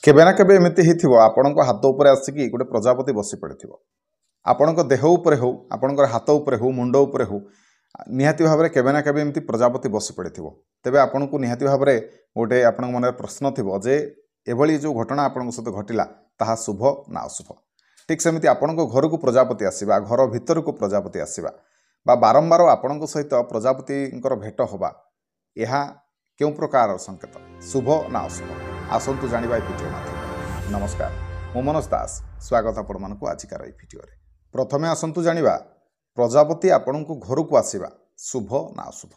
केबे ना केबे एमती ही आपण हाथ उपर आसिक गोटे प्रजापति बसी पड़े आपण देह उपरे हो आपण हाथ उपरे हो मुंड उपरे हो निहाती भाव में केबे ना केबे एमती प्रजापति बसी पड़े तेबे आपण को निहाती भाव में गोटे आपण मन प्रश्न थी जे एभली जो घटना आपण सहित घटिला ताहा शुभ ना अशुभ। ठीक सेमती आपण घर को प्रजापति आसवा घर भितर को प्रजापति आसवा बा बारंबार आपण सहित प्रजापति भेट होबा यह क्यों प्रकार संकेत शुभ ना अशुभ आसतु जानिबा भिडियो माध्यम। नमस्कार मु मनोज दास स्वागत आपण मानकु आजिकार ए भिडियो रे। प्रथमे आसतु जानिबा प्रजापति आपण को घर को आसीबा शुभ ना अशुभ।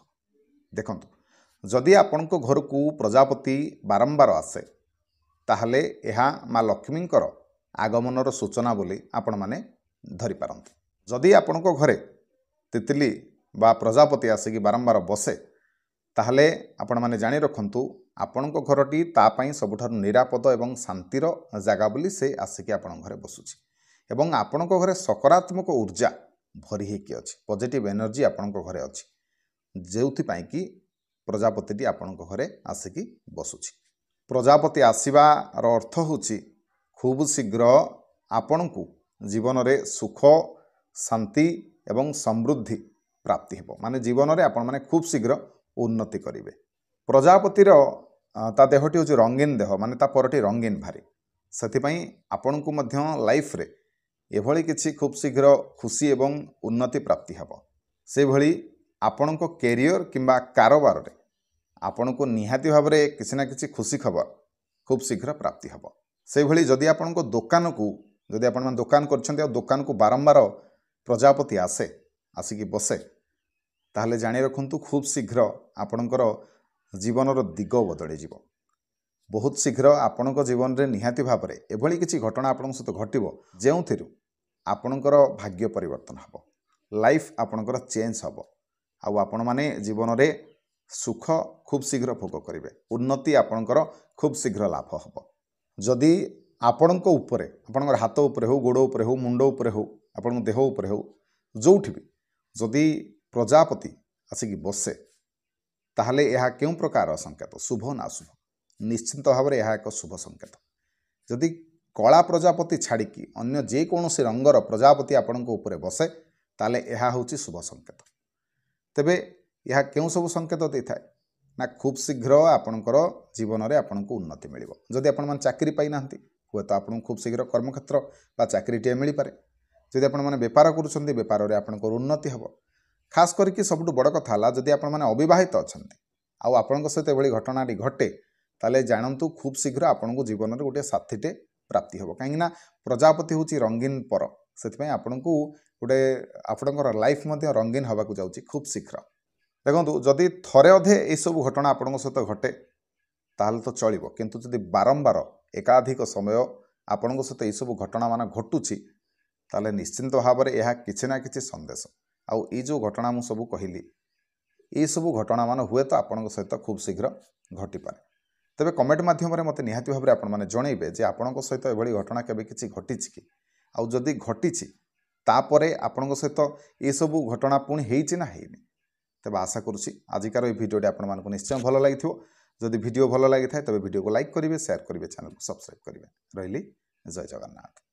देखंतु जदि आपण को घर को प्रजापति बारंबार आसे ताहले यह माँ लक्ष्मींकर आगमनर सूचना बोली आपण माने धरि पारंतु। जदि आपण को घरे तितली बा प्रजापति आसिकी बारंबार बसे ताहले आपण माने जानि रखंतु आपण को घरटी तापाई सबुठारु निरापद एवं शांतिर जगह बोली से आसिकी आपण घरे बसुछि एवं आपण को घरे सकारात्मक ऊर्जा भरी हेकी अछि पॉजिटिव एनर्जी आपण को घरे अछि जेउथि पाई कि प्रजापतिटी आपण को घरे आसिकी बसुछि। प्रजापति आसवार अर्थ होछि खूब शीघ्र आपण को जीवन रे सुख शांति एवं समृद्धि प्राप्ति हेबो माने जीवन रे आपण माने खूब शीघ्र उन्नति करिवे। प्रजापतिर ता देहटी होछि रंगीन देह माने ता परटी रंगीन भारी सेथिपई आपण को मध्य लाइफ रे एभली किछि खूब शीघ्र खुशी एवं उन्नति प्राप्ति हेबो। से भली आपण को कैरियर किंबा कारोबार रे आपण को निहाती भाव में किसी ना किसी खुशी खबर खूब शीघ्र प्राप्ति हेबो। से भली जदि आपण को दुकान को जदि आपण दुकान करछन्ते दुकान को बारंबार प्रजापति आसे आसिकी बसे ताहले जानि रखंतु खूब शीघ्र आपणकर जीवनर दिग बदली जीवो। बहुत शीघ्र आपण जीवन रे निहाती भाव में एभली किछि घटना आपण सहित घटिबो जेउथिरु आपणकर भाग्य परिवर्तन हेबो लाइफ आपणकर चेंज हेबो आउ आपण माने जीवन रे सुख खूब शीघ्र भोग करेंगे उन्नति आपणकर खूब शीघ्र लाभ हम। जदि आपण उपरे आपण हाथ उपरे हो गोड़ उपरे हो मुंड उपरे हो आपण देह उपरे हो जोठी भी जदि प्रजापति आसिकी बसे ताहले यह क्यों प्रकार संकेत शुभ ना अशुभ। निश्चित भाव में यह एक शुभ संकेत। जदि कला प्रजापति छाड़िकी अन्य जेकोसी रंगर प्रजापति आपण उपरे बसे ताहले यह होछि शुभ संकेत। तेबे यह क्यों सब संकेत दे था ना खूब शीघ्र आपणकर जीवन में आपन को उन्नति मिल। जदि आपण चाकरी पाई ना हुए तो आपन खूब शीघ्र कर्मक्षेत्र बा चाकरीटे मिल पारे। जदि आपण माने बेपार करुछन्ती बेपार रे आपनकर उन्नति हेबो। खास करके सबुठ बड़ कथा है जदि आपण माने अविवाहित अछन्ती आउ आपण सहित एभली घटनाटी घटे ताले जानतु खूब शीघ्र आपण को जीवन में गोटे साथीटे प्राप्ति हेबो कहीं प्रजापति होची रंगीन पर से आपण को गोटे आपणकर लाइफ मध्य रंगीन होबाकू जाउची खूब शीघ्र। देखो जदि थरे अधे ये सब घटना आपण सहित घटे ताहले तो चलिबो किंतु जदि बारंबार एकाधिक समय आपण सहित ये सब घटना मान घटुची ताहले निश्चिंत भाव में यह किछि ना किछि संदेश आउ ये जो घटना मु सब कहली ये सब घटना मान हुए तो आपण सहित खूब शीघ्र घटी पारे। तेबे कमेंट माध्यम मते निहाती भाव में आपण माने जणैबे जे आपण सहित एभली घटना केबे किछि घटिछि कि आउ जदि घटिछि तापरे आपण सहित ये सब घटना पुणी हेइछि ना हेइनि। तेज आशा करुँची आजिकार ये भिडियोटी आपको निश्चय भल लगी जदि भिडियो भल लगी था तेज भिडियो को लाइक करेंगे शेयर करेंगे चैनल को सब्सक्राइब करेंगे। रही जय जगन्नाथ।